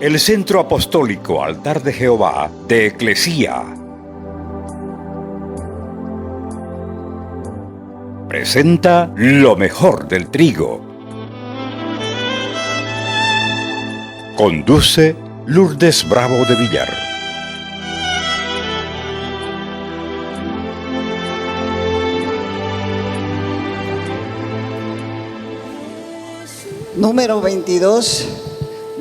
el Centro Apostólico Altar de Jehová de Eclesía presenta lo mejor del trigo. Conduce Lourdes Bravo de Villar. Número 22,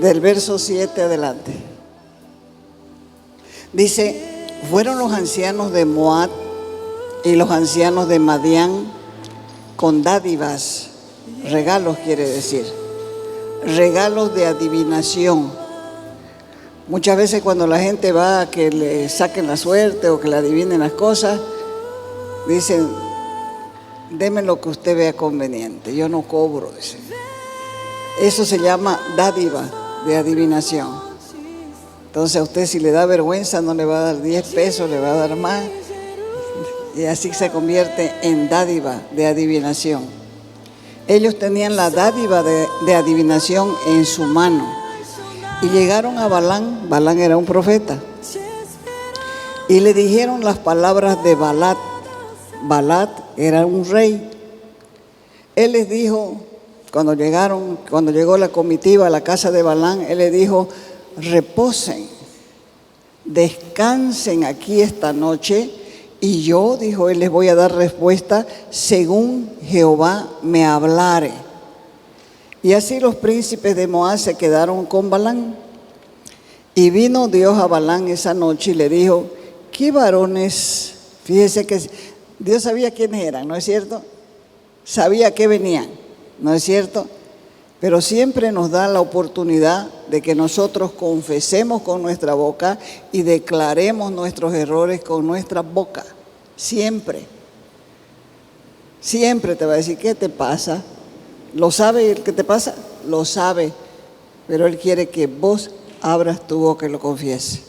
del verso 7 adelante. Dice: fueron los ancianos de Moab y los ancianos de Madián con dádivas, regalos quiere decir, regalos de adivinación. Muchas veces cuando la gente va a que le saquen la suerte o que le adivinen las cosas, dicen: deme lo que usted vea conveniente, yo no cobro, dice. Eso se llama dádiva de adivinación. Entonces a usted, si le da vergüenza, no le va a dar 10 pesos, le va a dar más. Y así se convierte en dádiva de adivinación. Ellos tenían la dádiva de adivinación en su mano. Y llegaron a Balán. Balán era un profeta. Y le dijeron las palabras de Balat. Balat era un rey. Él les dijo, cuando llegó la comitiva a la casa de Balán, él les dijo: reposen, descansen aquí esta noche, y yo, dijo él, les voy a dar respuesta según Jehová me hablare. Y así los príncipes de Moab se quedaron con Balán. Y vino Dios a Balán esa noche y le dijo: ¿qué varones? Fíjese que Dios sabía quiénes eran, ¿no es cierto? Sabía que venían, ¿no es cierto? Pero siempre nos da la oportunidad de que nosotros confesemos con nuestra boca y declaremos nuestros errores con nuestra boca. Siempre. Siempre te va a decir: ¿qué te pasa? ¿Lo sabe el que te pasa? Lo sabe. Pero Él quiere que vos abras tu boca y lo confieses.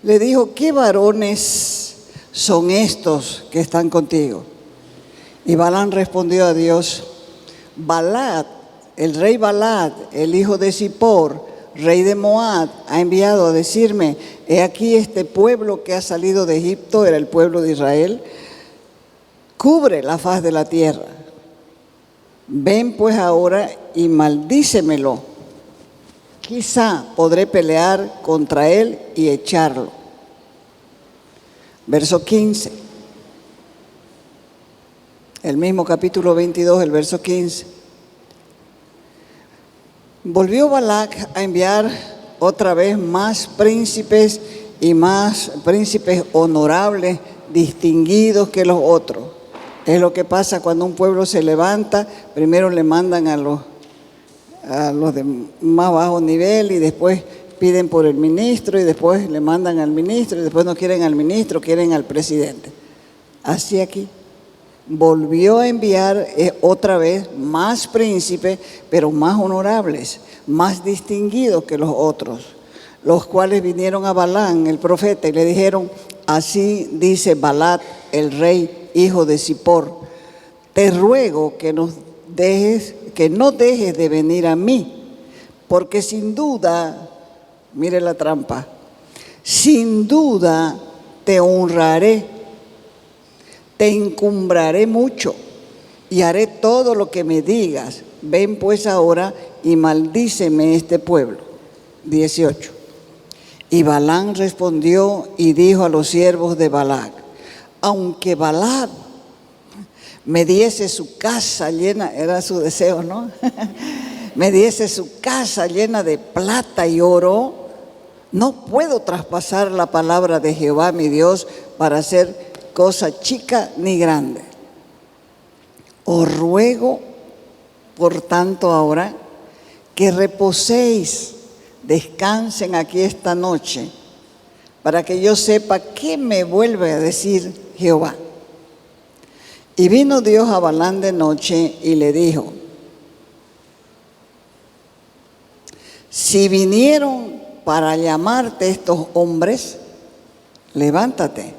Le dijo: ¿qué varones son estos que están contigo? Y Balán respondió a Dios: Balad, el rey Balad, el hijo de Zippor, rey de Moab, ha enviado a decirme: he aquí este pueblo que ha salido de Egipto, era el pueblo de Israel, cubre la faz de la tierra. Ven pues ahora y maldícemelo. Quizá podré pelear contra él y echarlo. Verso 15. El mismo capítulo 22, el verso 15. Volvió Balac a enviar otra vez más príncipes y más príncipes honorables, distinguidos que los otros. Es lo que pasa cuando un pueblo se levanta: primero le mandan a los de más bajo nivel y después piden por el ministro y después le mandan al ministro y después no quieren al ministro, quieren al presidente. Así aquí. Volvió a enviar otra vez más príncipes, pero más honorables, más distinguidos que los otros, los cuales vinieron a Balán, el profeta, y le dijeron: así dice Balat, el rey, hijo de Zippor, te ruego que no dejes de venir a mí, porque sin duda, mire la trampa, sin duda te honraré, te encumbraré mucho y haré todo lo que me digas. Ven pues ahora y maldíceme este pueblo. 18. Y Balán respondió y dijo a los siervos de Balac: aunque Balac me diese su casa llena, era su deseo, ¿no? Me diese su casa llena de plata y oro, no puedo traspasar la palabra de Jehová mi Dios para hacer cosa chica ni grande. Os ruego, por tanto, ahora que reposéis, descansen aquí esta noche, para que yo sepa qué me vuelve a decir Jehová. Y vino Dios a Balán de noche y le dijo: si vinieron para llamarte estos hombres, levántate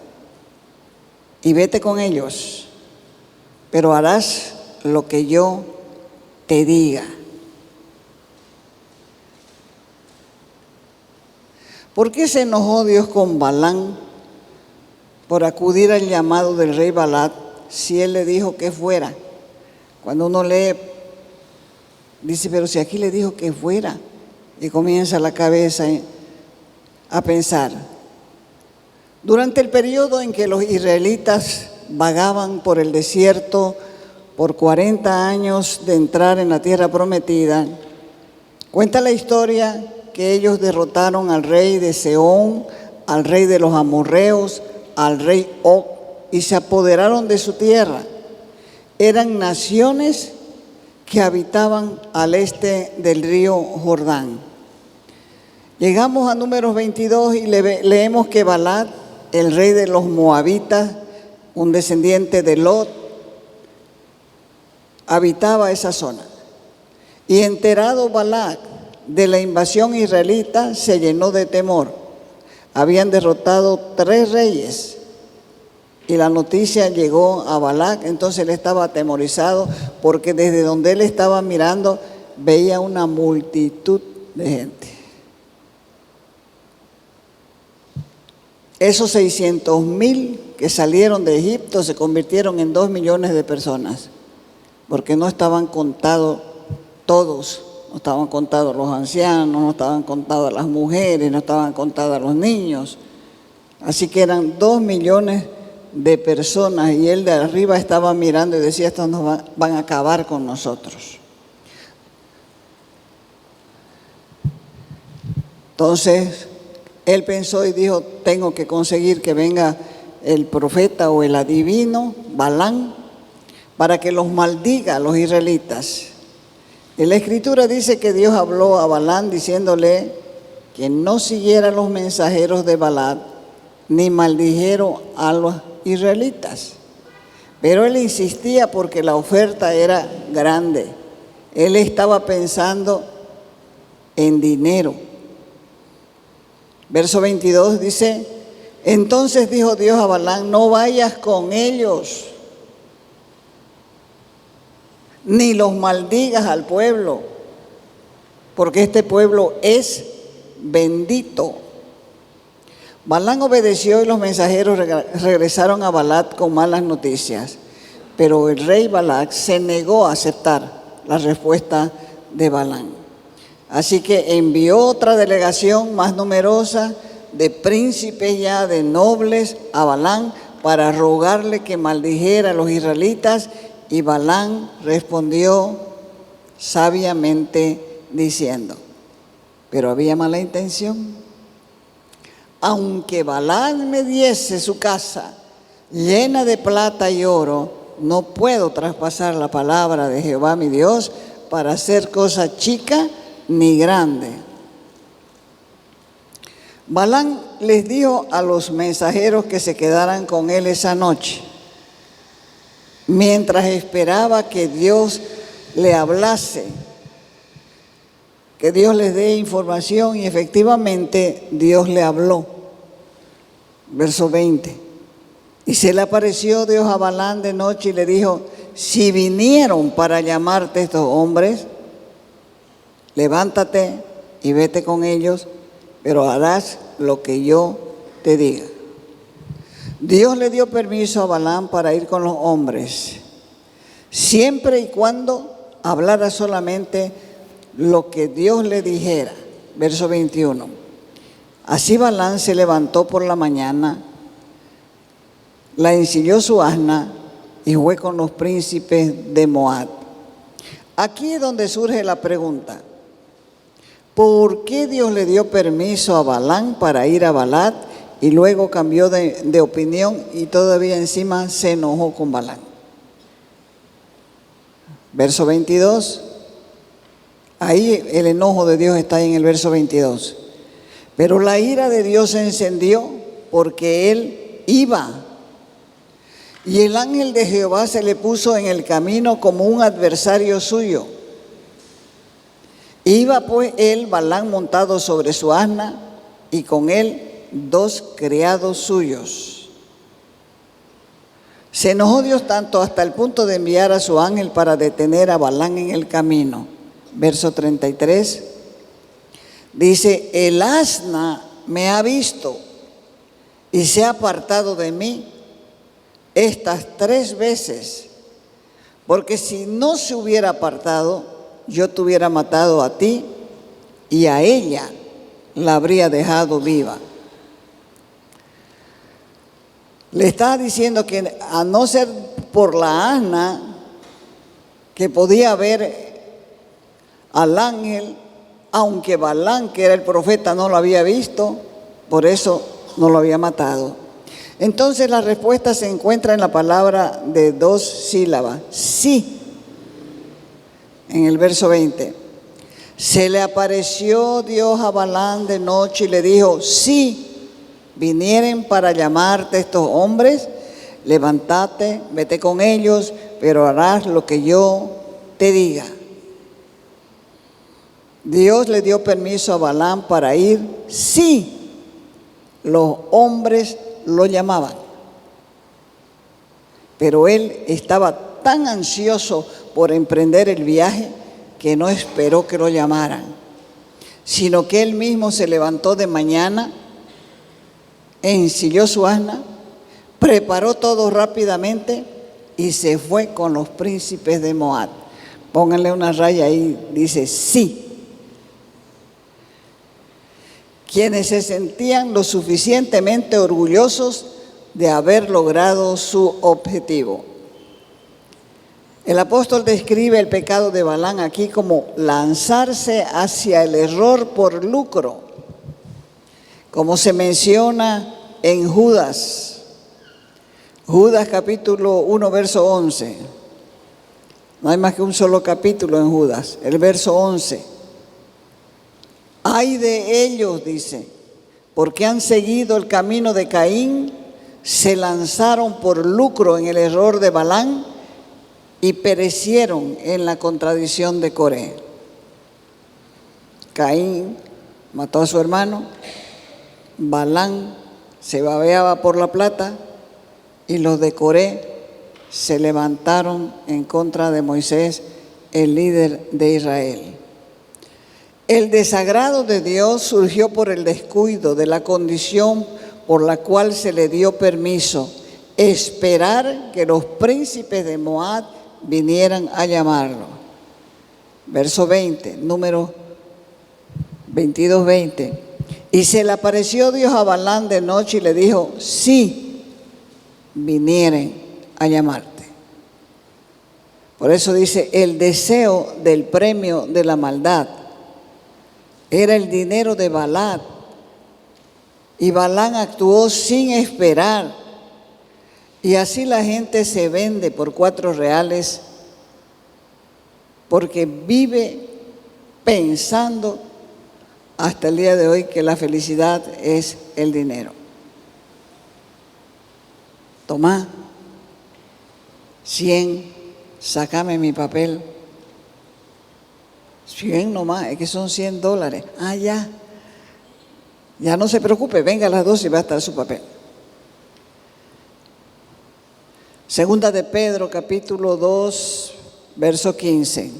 y vete con ellos, pero harás lo que yo te diga. ¿Por qué se enojó Dios con Balaam por acudir al llamado del rey Balac si él le dijo que fuera? Cuando uno lee, dice, pero si aquí le dijo que fuera, y comienza la cabeza a pensar. Durante el periodo en que los israelitas vagaban por el desierto por 40 años de entrar en la tierra prometida, cuenta la historia que ellos derrotaron al rey de Sehón, al rey de los amorreos, al rey Og, y se apoderaron de su tierra. Eran naciones que habitaban al este del río Jordán. Llegamos a Números 22 y leemos que Balac, el rey de los moabitas, un descendiente de Lot, habitaba esa zona. Y enterado Balac de la invasión israelita, se llenó de temor. Habían derrotado 3 reyes y la noticia llegó a Balac. Entonces él estaba atemorizado porque desde donde él estaba mirando veía una multitud de gente. Esos 600,000 que salieron de Egipto se convirtieron en 2 millones de personas, porque no estaban contados todos, no estaban contados los ancianos, no estaban contadas las mujeres, no estaban contados los niños. Así que eran 2 millones de personas y él de arriba estaba mirando y decía, estos nos van a acabar con nosotros. Entonces él pensó y dijo, tengo que conseguir que venga el profeta o el adivino, Balaam, para que los maldiga a los israelitas. En la Escritura dice que Dios habló a Balaam diciéndole que no siguiera los mensajeros de Balac ni maldijeron a los israelitas. Pero él insistía porque la oferta era grande. Él estaba pensando en dinero. Verso 22 dice, entonces dijo Dios a Balaam, no vayas con ellos, ni los maldigas al pueblo, porque este pueblo es bendito. Balaam obedeció y los mensajeros regresaron a Balac con malas noticias, pero el rey Balac se negó a aceptar la respuesta de Balaam. Así que envió otra delegación más numerosa de príncipes ya, de nobles, a Balaam para rogarle que maldijera a los israelitas, y Balaam respondió sabiamente diciendo, pero había mala intención. Aunque Balaam me diese su casa llena de plata y oro, no puedo traspasar la palabra de Jehová mi Dios para hacer cosa chica ni grande. Balaam les dijo a los mensajeros que se quedaran con él esa noche, mientras esperaba que Dios le hablase, que Dios les dé información, y efectivamente Dios le habló. Verso 20. Y se le apareció Dios a Balaam de noche y le dijo, si vinieron para llamarte estos hombres, levántate y vete con ellos, pero harás lo que yo te diga. Dios le dio permiso a Balaam para ir con los hombres, siempre y cuando hablara solamente lo que Dios le dijera. Verso 21. Así Balaam se levantó por la mañana, la ensilló su asna y fue con los príncipes de Moab. Aquí es donde surge la pregunta, ¿por qué Dios le dio permiso a Balaam para ir a Balac y luego cambió de opinión y todavía encima se enojó con Balaam? Verso 22, ahí el enojo de Dios está en el verso 22. Pero la ira de Dios se encendió porque él iba, y el ángel de Jehová se le puso en el camino como un adversario suyo. Iba pues él, Balaam, montado sobre su asna, y con él 2 criados suyos. Se enojó Dios tanto hasta el punto de enviar a su ángel para detener a Balaam en el camino. Verso 33 dice, el asna me ha visto y se ha apartado de mí estas 3 veces, porque si no se hubiera apartado, yo te hubiera matado a ti y a ella la habría dejado viva. Le está diciendo que a no ser por la asna, que podía ver al ángel, aunque Balaam, que era el profeta, no lo había visto, por eso no lo había matado. Entonces la respuesta se encuentra en la palabra de 2 sílabas, sí, en el verso 20. Se le apareció Dios a Balaam de noche y le dijo, si vinieren para llamarte estos hombres, levántate, vete con ellos, pero harás lo que yo te diga. Dios le dio permiso a Balaam para ir si los hombres lo llamaban. Pero él estaba tan ansioso por emprender el viaje que no esperó que lo llamaran, sino que él mismo se levantó de mañana, ensilló su asna, preparó todo rápidamente y se fue con los príncipes de Moab. Pónganle una raya ahí, dice sí. Quienes se sentían lo suficientemente orgullosos de haber logrado su objetivo. El apóstol describe el pecado de Balaam aquí como lanzarse hacia el error por lucro, como se menciona en Judas capítulo 1, verso 11. No hay más que un solo capítulo en Judas, el verso 11. Ay de ellos, dice, porque han seguido el camino de Caín, se lanzaron por lucro en el error de Balaam y perecieron en la contradicción de Coré. Caín mató a su hermano, Balaam se babeaba por la plata y los de Coré se levantaron en contra de Moisés, el líder de Israel. El desagrado de Dios surgió por el descuido de la condición por la cual se le dio permiso esperar que los príncipes de Moab vinieran a llamarlo. Verso 20, número 22, 20. Y se le apareció Dios a Balaam de noche y le dijo, sí, vinieren a llamarte. Por eso dice, el deseo del premio de la maldad era el dinero de Balaam. Y Balaam actuó sin esperar. Y así la gente se vende por 4 reales porque vive pensando hasta el día de hoy que la felicidad es el dinero. Tomá, 100, sácame mi papel. 100 nomás, es que son $100. Ah, ya no se preocupe, venga a las 12 y va a estar su papel. Segunda de Pedro, capítulo 2, verso 15.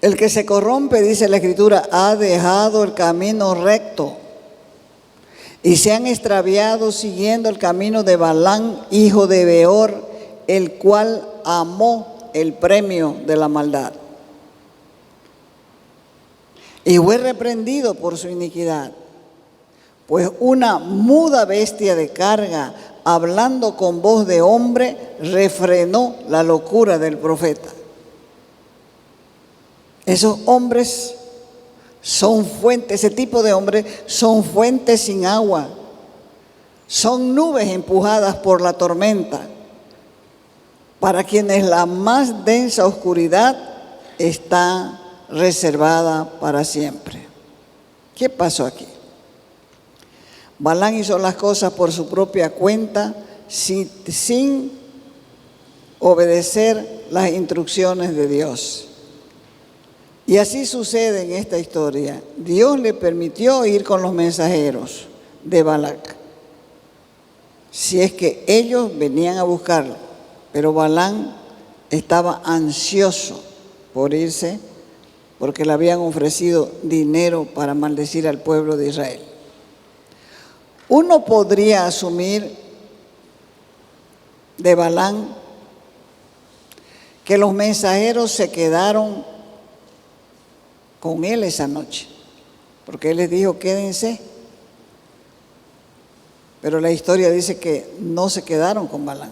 El que se corrompe, dice la Escritura, ha dejado el camino recto y se han extraviado siguiendo el camino de Balaam, hijo de Beor, el cual amó el premio de la maldad. Y fue reprendido por su iniquidad, pues una muda bestia de carga, hablando con voz de hombre, refrenó la locura del profeta. Esos hombres son fuentes, ese tipo de hombres son fuentes sin agua, son nubes empujadas por la tormenta, para quienes la más densa oscuridad está reservada para siempre. ¿Qué pasó aquí? Balaam hizo las cosas por su propia cuenta sin obedecer las instrucciones de Dios. Y así sucede en esta historia. Dios le permitió ir con los mensajeros de Balac, si es que ellos venían a buscarlo. Pero Balaam estaba ansioso por irse porque le habían ofrecido dinero para maldecir al pueblo de Israel. Uno podría asumir de Balaam que los mensajeros se quedaron con él esa noche, porque él les dijo, quédense. Pero la historia dice que no se quedaron con Balaam.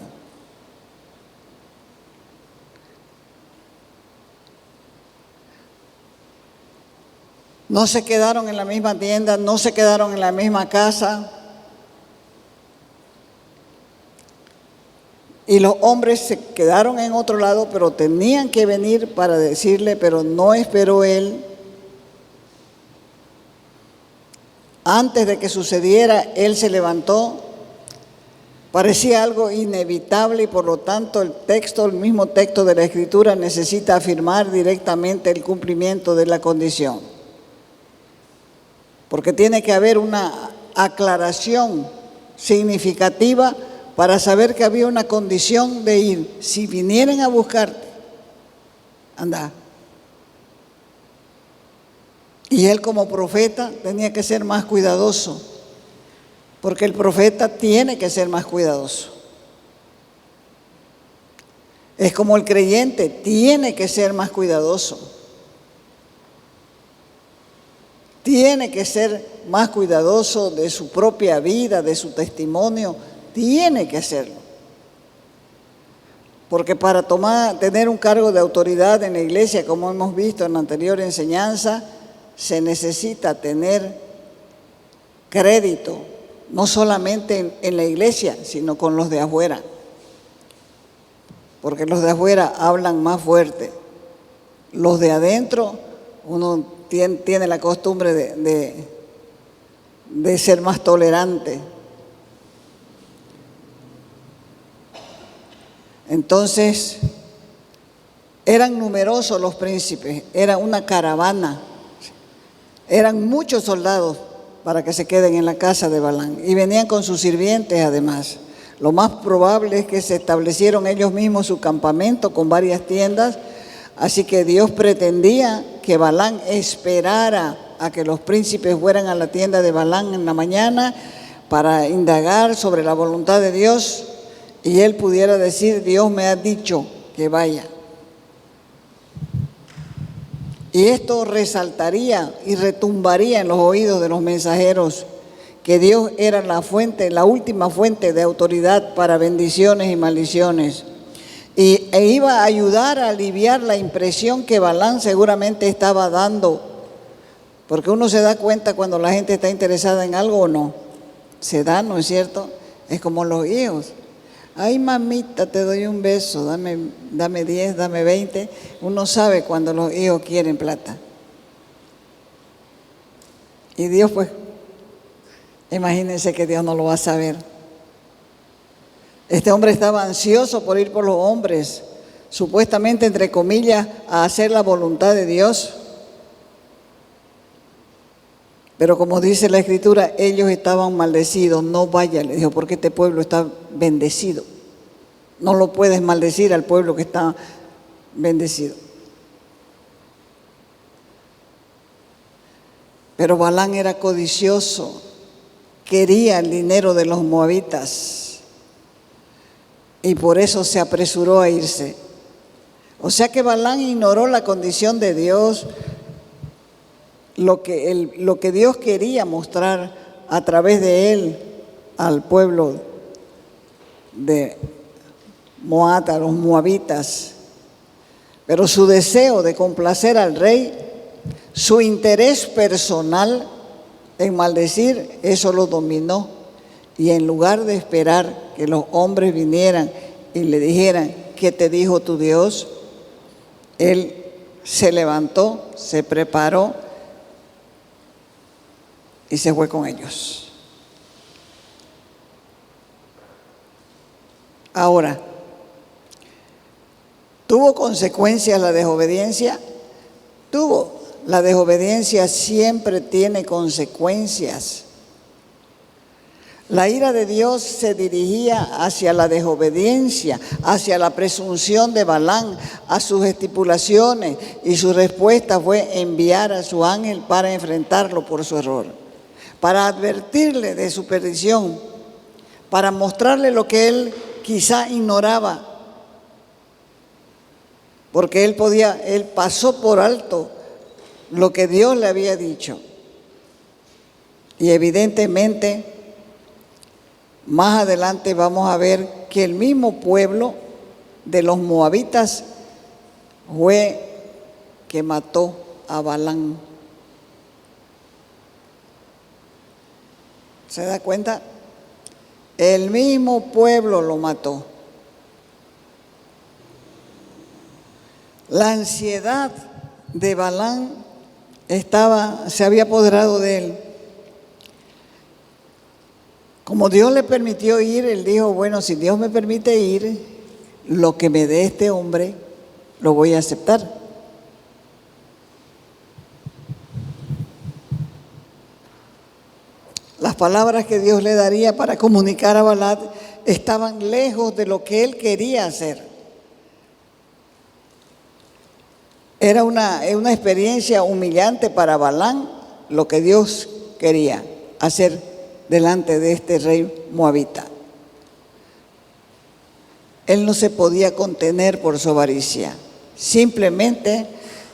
No se quedaron en la misma tienda, no se quedaron en la misma casa. Y los hombres se quedaron en otro lado, pero tenían que venir para decirle, pero no esperó él. Antes de que sucediera, él se levantó. Parecía algo inevitable y por lo tanto el mismo texto de la Escritura necesita afirmar directamente el cumplimiento de la condición. Porque tiene que haber una aclaración significativa para saber que había una condición de ir. Si vinieran a buscarte, anda. Y él como profeta tenía que ser más cuidadoso, porque el profeta tiene que ser más cuidadoso. Es como el creyente, tiene que ser más cuidadoso. Tiene que ser más cuidadoso de su propia vida, de su testimonio. Tiene que hacerlo. Porque para tener un cargo de autoridad en la iglesia, como hemos visto en la anterior enseñanza, se necesita tener crédito, no solamente en la iglesia, sino con los de afuera. Porque los de afuera hablan más fuerte. Los de adentro, uno tiene la costumbre de ser más tolerante. Entonces, eran numerosos los príncipes, era una caravana, eran muchos soldados para que se queden en la casa de Balaam y venían con sus sirvientes además. Lo más probable es que se establecieron ellos mismos su campamento con varias tiendas, así que Dios pretendía que Balaam esperara a que los príncipes fueran a la tienda de Balaam en la mañana para indagar sobre la voluntad de Dios y él pudiera decir, Dios me ha dicho que vaya. Y esto resaltaría y retumbaría en los oídos de los mensajeros que Dios era la fuente, la última fuente de autoridad para bendiciones y maldiciones. E iba a ayudar a aliviar la impresión que Balaam seguramente estaba dando. Porque uno se da cuenta cuando la gente está interesada en algo o no. Se da, ¿no es cierto? Es como los hijos. Ay, mamita, te doy un beso, dame 10, dame 20. Uno sabe cuando los hijos quieren plata. Y Dios, pues, imagínense que Dios no lo va a saber. Este hombre estaba ansioso por ir por los hombres, supuestamente, entre comillas, a hacer la voluntad de Dios. Pero como dice la Escritura, ellos estaban maldecidos. No vaya, le dijo, porque este pueblo está bendecido. No lo puedes maldecir al pueblo que está bendecido. Pero Balaam era codicioso, quería el dinero de los moabitas y por eso se apresuró a irse. O sea que Balaam ignoró la condición de Dios, lo que Dios quería mostrar a través de él al pueblo de Moab, a los moabitas. Pero su deseo de complacer al rey, su interés personal en maldecir, eso lo dominó. Y en lugar de esperar que los hombres vinieran y le dijeran, ¿qué te dijo tu Dios?, él se levantó, se preparó y se fue con ellos. Ahora, ¿tuvo consecuencias la desobediencia? Tuvo. La desobediencia siempre tiene consecuencias. La ira de Dios se dirigía hacia la desobediencia, hacia la presunción de Balaam, a sus estipulaciones, y su respuesta fue enviar a su ángel para enfrentarlo por su error, para advertirle de su perdición, para mostrarle lo que él quizá ignoraba, porque él pasó por alto lo que Dios le había dicho. Y evidentemente, más adelante vamos a ver que el mismo pueblo de los moabitas fue que mató a Balaam. ¿Se da cuenta? El mismo pueblo lo mató. La ansiedad de Balaam se había apoderado de él. Como Dios le permitió ir, él dijo, bueno, si Dios me permite ir, lo que me dé este hombre, lo voy a aceptar. Las palabras que Dios le daría para comunicar a Balaam estaban lejos de lo que él quería hacer. Era una experiencia humillante para Balaam lo que Dios quería hacer delante de este rey moabita. Él no se podía contener por su avaricia. Simplemente,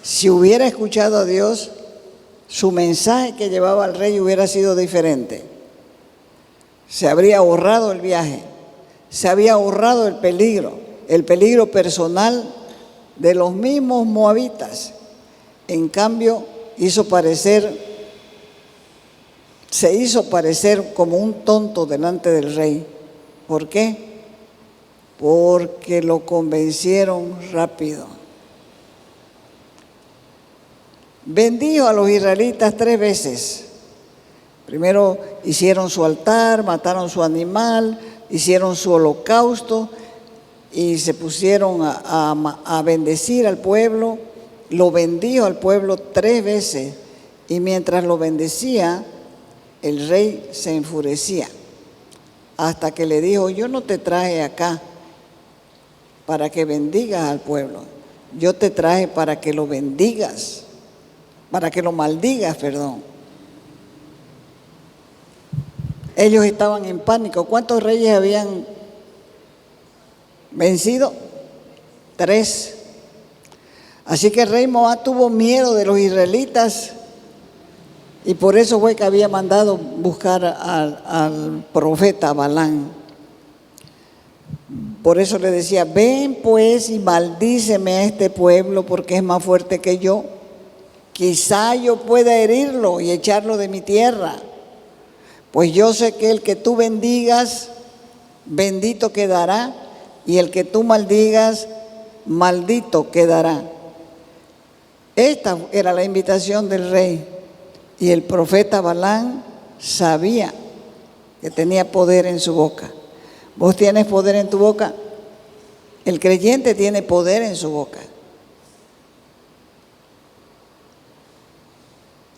si hubiera escuchado a Dios, su mensaje que llevaba al rey hubiera sido diferente. Se habría ahorrado el viaje, se había ahorrado el peligro personal de los mismos moabitas. En cambio, se hizo parecer como un tonto delante del rey. ¿Por qué? Porque lo convencieron rápido. Bendijo a los israelitas 3 veces. Primero hicieron su altar, mataron su animal, hicieron su holocausto y se pusieron a bendecir al pueblo. Lo bendijo al pueblo 3 veces y mientras lo bendecía, el rey se enfurecía hasta que le dijo, yo no te traje acá para que bendigas al pueblo, yo te traje para que lo bendigas, para que lo maldigas, perdón. Ellos estaban en pánico. ¿Cuántos reyes habían vencido? 3. Así que el rey Moab tuvo miedo de los israelitas y por eso fue que había mandado buscar al profeta Balaam. Por eso le decía, ven pues y maldíceme a este pueblo porque es más fuerte que yo. Quizá yo pueda herirlo y echarlo de mi tierra. Pues yo sé que el que tú bendigas, bendito quedará, y el que tú maldigas, maldito quedará. Esta era la invitación del rey. Y el profeta Balaam sabía que tenía poder en su boca. ¿Vos tienes poder en tu boca? El creyente tiene poder en su boca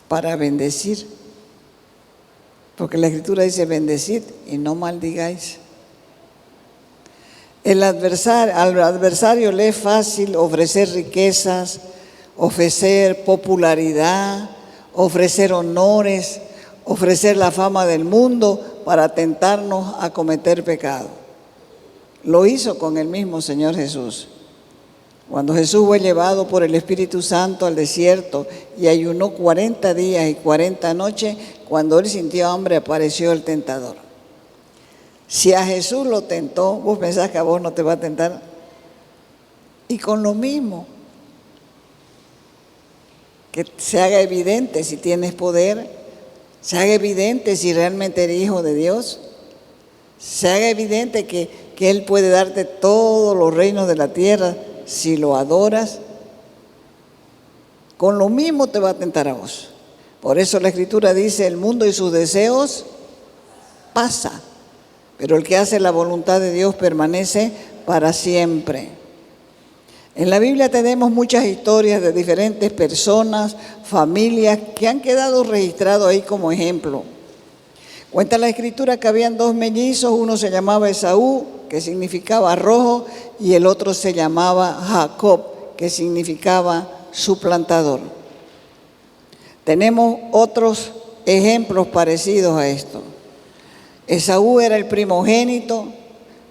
para bendecir. Porque la Escritura dice, bendecid y no maldigáis. Al adversario le es fácil ofrecer riquezas, ofrecer popularidad, ofrecer honores, ofrecer la fama del mundo para tentarnos a cometer pecado. Lo hizo con el mismo Señor Jesús. Cuando Jesús fue llevado por el Espíritu Santo al desierto y ayunó 40 días y 40 noches, cuando él sintió hambre apareció el tentador. Si a Jesús lo tentó, ¿vos pensás que a vos no te va a tentar? Y con lo mismo, que se haga evidente si tienes poder, se haga evidente si realmente eres hijo de Dios, se haga evidente que Él puede darte todos los reinos de la tierra si lo adoras. Con lo mismo te va a tentar a vos. Por eso la Escritura dice, el mundo y sus deseos pasa, pero el que hace la voluntad de Dios permanece para siempre. En la Biblia tenemos muchas historias de diferentes personas, familias que han quedado registrados ahí como ejemplo. Cuenta la Escritura que habían dos mellizos, uno se llamaba Esaú, que significaba rojo, y el otro se llamaba Jacob, que significaba suplantador. Tenemos otros ejemplos parecidos a esto. Esaú era el primogénito,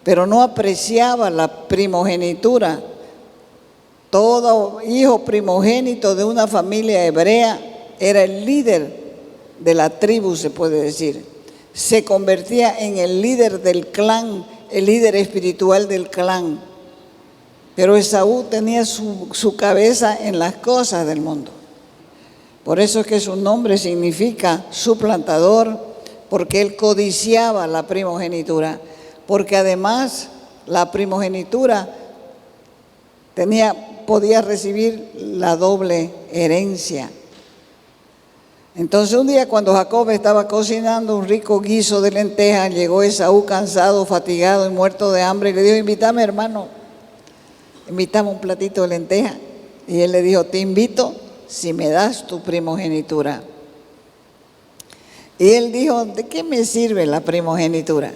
pero no apreciaba la primogenitura. Todo hijo primogénito de una familia hebrea era el líder de la tribu, se puede decir. Se convertía en el líder del clan, el líder espiritual del clan. Pero Esaú tenía su cabeza en las cosas del mundo. Por eso es que su nombre significa suplantador, porque él codiciaba la primogenitura, porque además la primogenitura podía recibir la doble herencia. Entonces un día cuando Jacob estaba cocinando un rico guiso de lentejas, llegó Esaú cansado, fatigado y muerto de hambre y le dijo: invítame, hermano, invítame un platito de lentejas. Y él le dijo: te invito si me das tu primogenitura. Y él dijo: ¿de qué me sirve la primogenitura?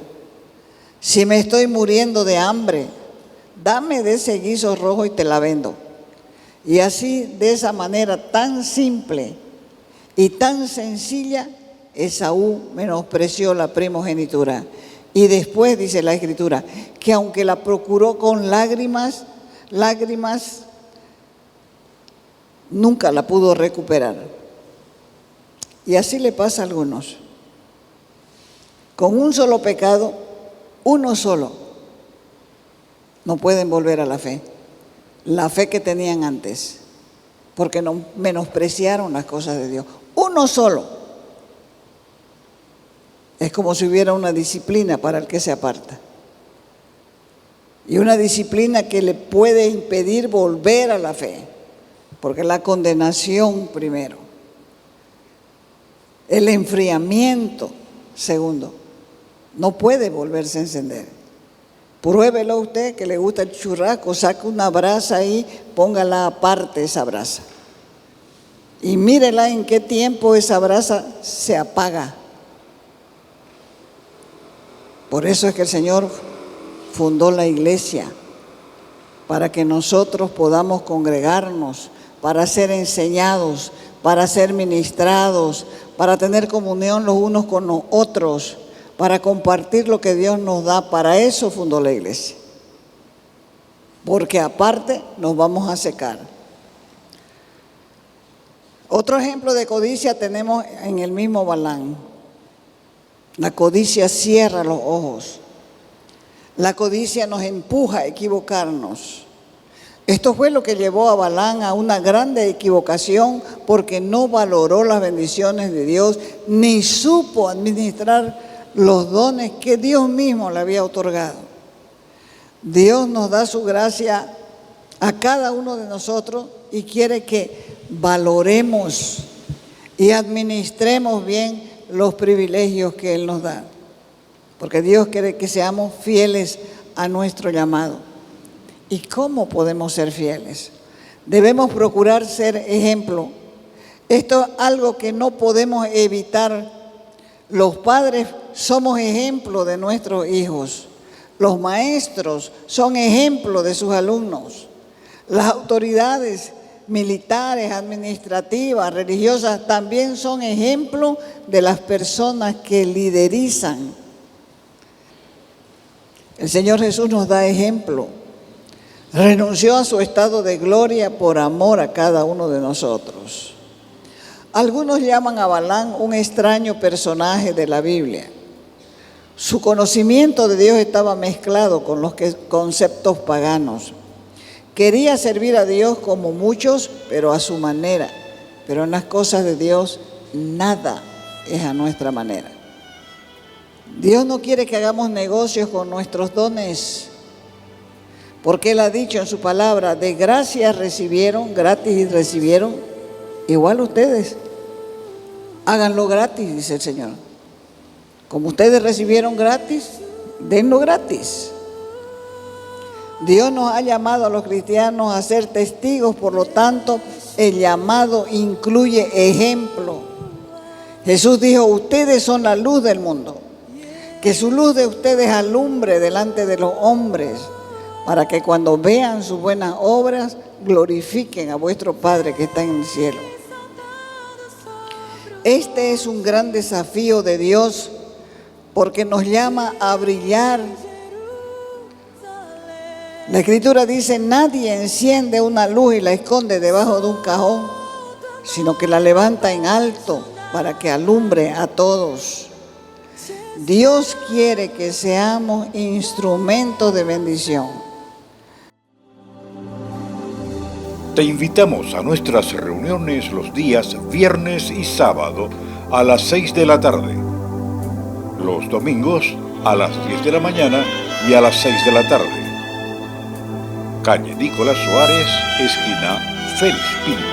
Si me estoy muriendo de hambre, dame de ese guiso rojo y te la vendo. Y así, de esa manera tan simple y tan sencilla, Esaú menospreció la primogenitura. Y después dice la Escritura que aunque la procuró con lágrimas, nunca la pudo recuperar. Y así le pasa a algunos. Con un solo pecado, uno solo, no pueden volver a la fe que tenían antes, porque no menospreciaron las cosas de Dios. Uno solo. Es como si hubiera una disciplina para el que se aparta. Y una disciplina que le puede impedir volver a la fe, porque la condenación primero, el enfriamiento segundo, no puede volverse a encender. Pruébelo usted, que le gusta el churrasco, saque una brasa ahí, póngala aparte esa brasa. Y mírela en qué tiempo esa brasa se apaga. Por eso es que el Señor fundó la iglesia, para que nosotros podamos congregarnos, para ser enseñados, para ser ministrados, para tener comunión los unos con los otros, para compartir lo que Dios nos da. Para eso fundó la iglesia. Porque aparte nos vamos a secar. Otro ejemplo de codicia tenemos en el mismo Balaam. La codicia cierra los ojos. La codicia nos empuja a equivocarnos. Esto fue lo que llevó a Balaam a una grande equivocación, porque no valoró las bendiciones de Dios, ni supo administrar los dones que Dios mismo le había otorgado. Dios nos da su gracia a cada uno de nosotros y quiere que valoremos y administremos bien los privilegios que Él nos da, porque Dios quiere que seamos fieles a nuestro llamado. ¿Y cómo podemos ser fieles? Debemos procurar ser ejemplo. Esto es algo que no podemos evitar. Los padres somos ejemplo de nuestros hijos. Los maestros son ejemplo de sus alumnos. Las autoridades militares, administrativas, religiosas también son ejemplo de las personas que liderizan. El Señor Jesús nos da ejemplo. Renunció a su estado de gloria por amor a cada uno de nosotros. Algunos llaman a Balaam un extraño personaje de la Biblia. Su conocimiento de Dios estaba mezclado con los conceptos paganos. Quería servir a Dios como muchos, pero a su manera. Pero en las cosas de Dios, nada es a nuestra manera. Dios no quiere que hagamos negocios con nuestros dones, porque Él ha dicho en su palabra: de gracia recibieron, gratis recibieron. Igual ustedes, háganlo gratis, dice el Señor. Como ustedes recibieron gratis, denlo gratis. Dios nos ha llamado a los cristianos a ser testigos, por lo tanto, el llamado incluye ejemplo. Jesús dijo, ustedes son la luz del mundo. Que su luz de ustedes alumbre delante de los hombres, para que cuando vean sus buenas obras, glorifiquen a vuestro Padre que está en el cielo. Este es un gran desafío de Dios, porque nos llama a brillar. La Escritura dice, nadie enciende una luz y la esconde debajo de un cajón, sino que la levanta en alto para que alumbre a todos. Dios quiere que seamos instrumentos de bendición. Te invitamos a nuestras reuniones los días viernes y sábado a las 6 de la tarde. Los domingos a las 10 de la mañana y a las 6 de la tarde. Calle Nicolás Suárez, esquina Félix Pinto.